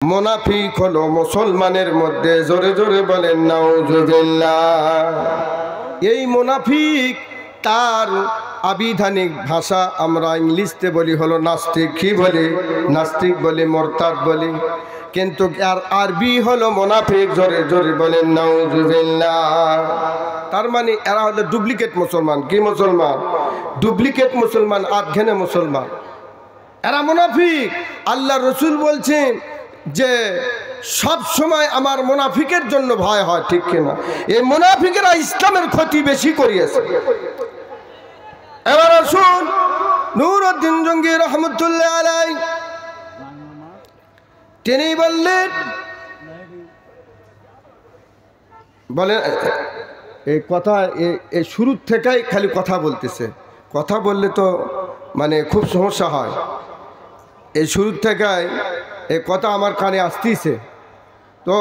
মুনাফিক হলো মুসলমানের মধ্যে, জোরে জোরে বলেন নাউজুবিল্লাহ। এই মুনাফিক তার আবিধানিক ভাষা আমরা ইংলিশতে বলি হলো নাস্তিক। কি বলি? নাস্তিক বলি, মোরতাদ বলি, কিন্তু আর আরবি হলো মুনাফিক। জোরে জোরে বলেন নাউজুবিল্লাহ। তার মানে এরা হলো ডুপ্লিকেট মুসলমান। কি মুসলমান? ডুপ্লিকেট মুসলমান, আধঘেনে মুসলমান। এরা মুনাফিক। আল্লাহ রসুল বলছেন যে সব সময় আমার মুনাফিকের জন্য ভয় হয়, ঠিক কিনা? এই মুনাফিকেরা ইসলামের ক্ষতি বেশি করিয়েছে। এবার আসুন, নূরউদ্দিন জঙ্গি রহমতুল্লাহ আলাইহি তিনি বললেন, এই কথা এই শুরু থেকেই খালি কথা বলতেছে। কথা বললে তো মানে খুব সমস্যা হয়। এই শুরু থেকেই এই কথা আমার কানে আসতেছে, তো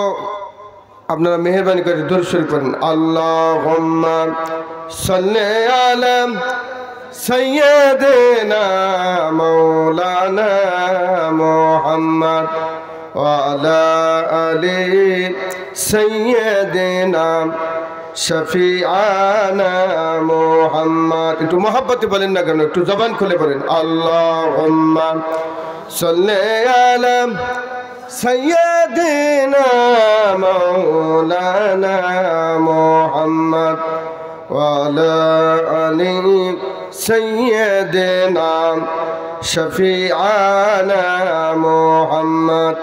আপনারা মেহেরবানি করে দরুদ শরীফ পড়েন। আল্লাহুম্মা সাল্লি আলা সাইয়্যিদিনা মাওলানা মুহাম্মদ ওয়া আলা আলি সাইয়্যিদিনা শফিআনা মুহাম্মদ। একটু মহব্বতে বলেন না কেন, একটু জবান খুলে বলেন। আল্লাহুম্মা সাল্লি আলা সাইয়্যিদিনা মাওলানা মুহাম্মদ ওয়া আলা আলি সাইয়্যিদিনা শফিআনা মুহাম্মদ।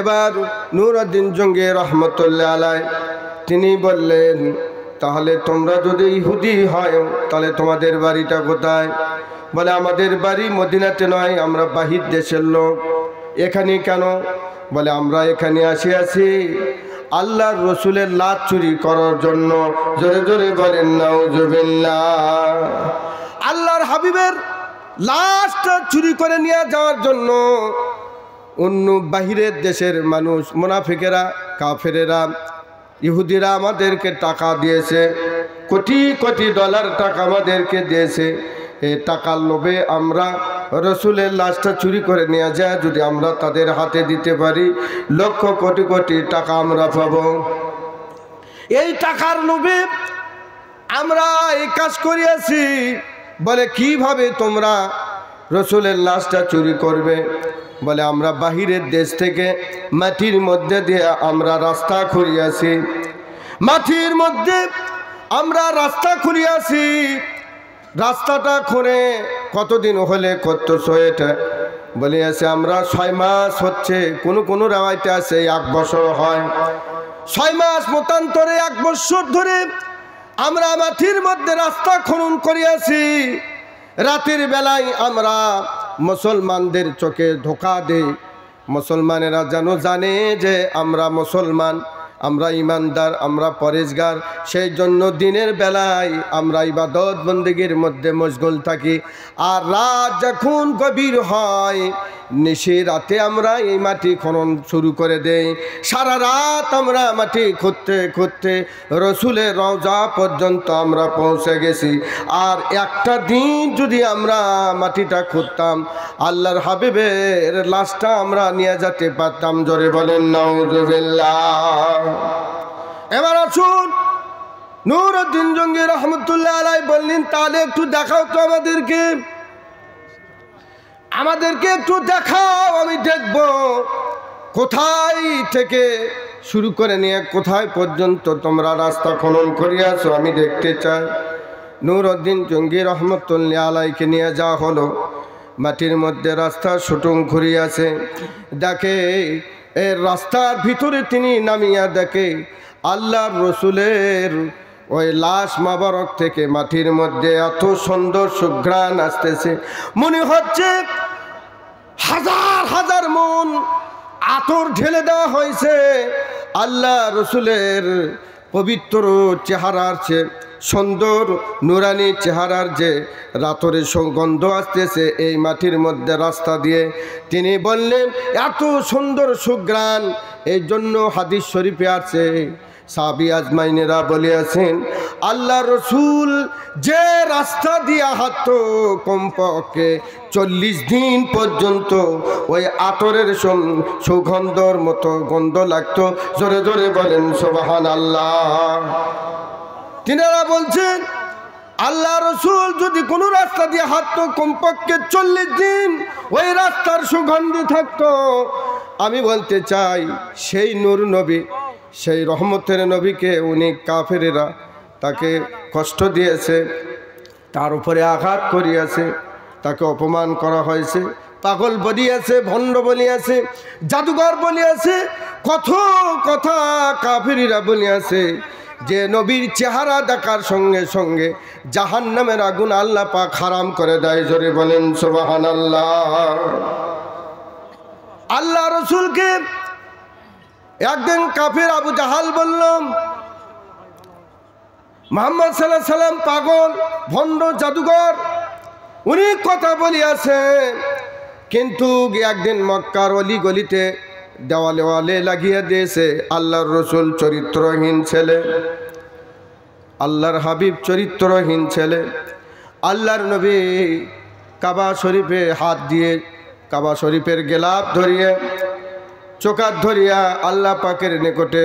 এবার নূরউদ্দিন জঙ্গি রহমতুল্লাহ আলাইহি তিনি বললেন, তাহলে তোমরা যদি ইহুদি হয় তাহলে তোমাদের বাড়িটা কোথায়? বলে, আমাদের বাড়ি মদিনাতে নয়, আমরা বাহির দেশের লোক। এখানে কেন? বলে, আমরা এখানে আসি আল্লাহর রসুলের লাশ চুরি করার জন্য। জোরে জোরে বলেন নাউজুবিল্লাহ। আল্লাহর হাবিবের লাশটা চুরি করে নিয়ে যাওয়ার জন্য অন্য বাহিরের দেশের মানুষ, মুনাফিকেরা, কাফেরেরা, ইহুদিরা আমাদেরকে টাকা দিয়েছে, কোটি কোটি ডলার টাকা আমাদেরকে দিয়েছে। এই টাকার লোভে আমরা রসুলের লাশটা চুরি করে নিয়ে যায়, যদি আমরা তাদের হাতে দিতে পারি লক্ষ কোটি কোটি টাকা আমরা পাব। এই টাকার লোভে আমরা এই কাজ করিয়াছি। বলে, কিভাবে তোমরা রসুলের লাশটা চুরি করবে? বলে, আমরা বাহিরের দেশ থেকে মাটির মধ্যে দিয়ে আমরা রাস্তা খুঁড়িয়াছি, মাটির মধ্যে আমরা রাস্তা খুঁড়িয়াছি। রাস্তাটা খুঁড়ে কতদিন হলে করতেছ এটা? বলিয়াছে, আমরা 6 মাস হচ্ছে, কোনো রেওয়ায়তে আছে 1 বছর হয়। 6 মাস মতান্তরে 1 বছর ধরে আমরা মাটির মধ্যে রাস্তা খনন করিয়াছি। রাতের বেলায় আমরা মুসলমানদের চোখে ধোঁকা দেই, মুসলমানেরা যেন জানে যে আমরা মুসলমান, আমরা ইমানদার, আমরা পরেজগার। সেই জন্য দিনের বেলায় আমরা ইবাদত বন্দেগীর মধ্যে মশগুল থাকি, আর রাত যখন গভীর হয় নিশি রাতে আমরা এই মাটি খনন শুরু করে দেই। সারা রাত আমরা মাটি খুঁড়তে খুঁড়তে রসুলের রওজা পর্যন্ত আমরা পৌঁছে গেছি। আর একটা দিন যদি আমরা মাটিটা খুঁড়তাম, আল্লাহর হাবিবের লাশটা আমরা নিয়ে যেতে পারতাম। জোরে বলেন নাউজুবিল্লাহ। এবার আসুন, নূরউদ্দিন জঙ্গি রহমতুল্লাহ আলাইহি বললেন, তাহলে একটু দেখাও তো আমাদেরকে একটু দেখাও, আমি দেখব কোথায় থেকে শুরু করে নিয়ে কোথায় পর্যন্ত তোমরা রাস্তা খনন করিয়াছো, আমি দেখতে চাই। নূরউদ্দিন জঙ্গি রহমতুল্লাহ আলাইহিকে নিয়ে যাওয়া হলো। মাটির মধ্যে রাস্তা শুটুং ঘুরিয়াছে, দেখে এর রাস্তার ভিতরে তিনি নামিয়া দেখে আল্লাহর রসুলের ওই লাশ মোবারক থেকে মাটির মধ্যে এত সুন্দর সুঘ্রাণ আসতেছে, মনে হচ্ছে হাজার হাজার মন আতর ঢেলে দেওয়া হয়েছে। আল্লাহ রসুলের পবিত্র চেহারার চেয়ে সুন্দর নুরানি চেহারার যে রাতরে সুগন্ধ আসতেছে এই মাটির মধ্যে রাস্তা দিয়ে। তিনি বললেন, এত সুন্দর সুঘ্রাণ, এই জন্য হাদিস শরীফে আছে সাহাবী আজমাইনেরা বলিয়াছেন, আল্লাহ রসুল যে রাস্তা দিয়া হাঁটতো কমপক্ষে 40 দিন পর্যন্ত ওই আতরের সুগন্ধর মতো গন্ধ লাগতো। জোরে জোরে বলেন সুবহানাল্লাহ। তিনারা বলছেন আল্লাহ রসুল যদি কোনো রাস্তা দিয়ে হাঁটতো কমপক্ষে 40 দিন ওই রাস্তার সুগন্ধি থাকতো। আমি বলতে চাই সেই নূর নবী, সেই রহমতের নবীকে উনি কাফেরেরা তাকে কষ্ট দিয়েছে, তার উপরে আঘাত করিয়াছে, তাকে অপমান করা হয়েছে, পাগল বলিয়াছে, ভণ্ড বলিয়াছে, জাদুঘর বলিয়াছে, কত কথা কাফেরেরা বলিয়াছে যে নবীর চেহারা দেখার সঙ্গে সঙ্গে জাহান্নামের আগুন আল্লাহ পাক হারাম করে দেয়। জোরে বলেন সুবহানাল্লাহ। আল্লাহ রসুলকে একদিন কাফের আবু জাহাল বলল, মুহাম্মদ সাল্লাল্লাহু আলাইহি সাল্লাম পাগল, ভণ্ড, জাদুঘর, উনি কথা বলিয়াছে। কিন্তু একদিন মক্কার অলি গলিতে দেওয়ালে ওয়ালে লাগিয়ে দিয়েছে আল্লাহর রসুল চরিত্রহীন ছেলে, আল্লাহর হাবিব চরিত্রহীন ছেলে। আল্লাহর নবী কাবা শরীফে হাত দিয়ে কাবা শরীফের গেলাপ ধরিয়ে চোকাত ধরিয়া আল্লাহ পাকের নিকটে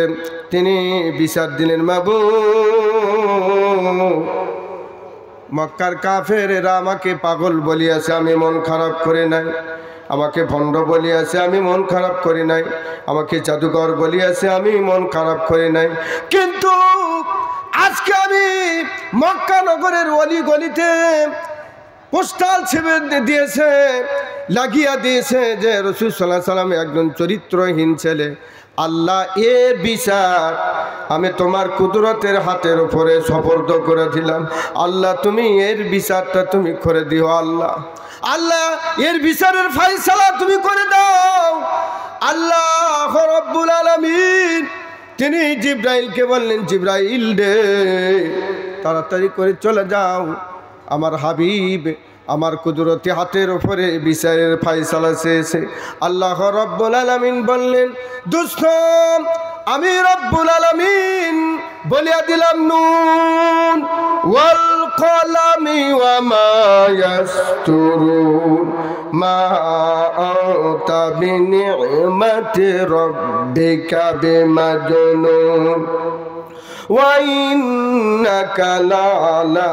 তিনি বিচার দিলেন, মাবুদ, মক্কার কাফেরেরা আমাকে পাগল বলিয়াছে, আমি মন খারাপ করে নাই। আমাকে ভণ্ড বলিয়াছে, আমি মন খারাপ করি নাই। আমাকে জাদুঘর বলিয়াছে, আমি মন খারাপ করি নাই। কিন্তু আজকে আমি মক্কা নগরের অলি গলিতে পোস্টাল ছেপে দিয়েছে, লাগিয়া দিয়েছে যে রাসূল সাল্লাল্লাহু আলাইহি ওয়াসাল্লাম একজন চরিত্রহীন ছেলে। আল্লাহ, এর বিচার আমি তোমার কুদরতের হাতের উপরে সুপর্দ করে দিলাম। আল্লাহ, তুমি এর বিচারটা তুমি করে দিও। আল্লাহ, আল্লাহ এর বিচারের ফয়সালা তুমি করে দাও। আল্লাহ রাব্বুল আলামিন তিনি জিবরাইলকে বললেন, জিবরাইল রে, তাড়াতাড়ি করে চলে যাও, আমার হাবিব আমার কুদরতি হাতের উপরে বিচারের ফয়সালা চেয়েছে। আল্লাহ রাব্বুল আলামিন বললেন, দোস্ত, আমি রব্বুল আলামিন বলিয়া দিলাম, নুন ওয়াল কলামি ওয়া মা ইয়াসতুরুন মা আনতা বিনি'মাতি রাব্বিকা বিমাজনুন ওয়া ইন্নাকা লা'আলা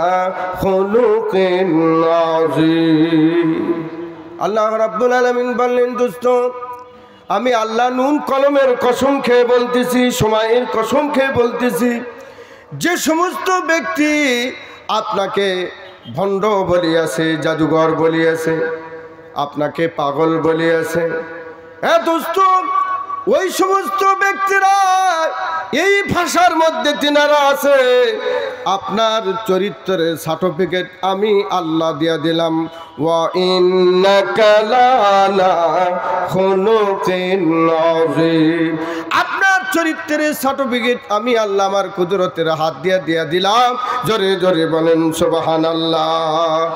খুলুকিন আযীম। আল্লাহ রাব্বুল আলামিন বললেন, দোস্ত, আমি আল্লাহ নুন কলমের কসম খেয়ে বলতেছি, সময়ের কসম খেয়ে বলতেছি, যে সমস্ত ব্যক্তি আপনাকে ভণ্ড বলিয়াছে, জাদুঘর বলিয়াছে, আপনাকে পাগল বলিয়াছে, দোস্ত, ওই সমস্ত ব্যক্তিরা এই ভাষার মধ্যে তিনারা আছে। আপনার চরিত্রের সার্টিফিকেট আমি আল্লাহ দিয়া দিলাম। ওয়া ইন্নাকা লা'আলা খুলুকিন আযীম। আপনার চরিত্রের সার্টিফিকেট আমি আল্লাহ আমার কুদরতের হাত দিয়া দিলাম। জোরে জোরে বলেন সুবহানাল্লাহ।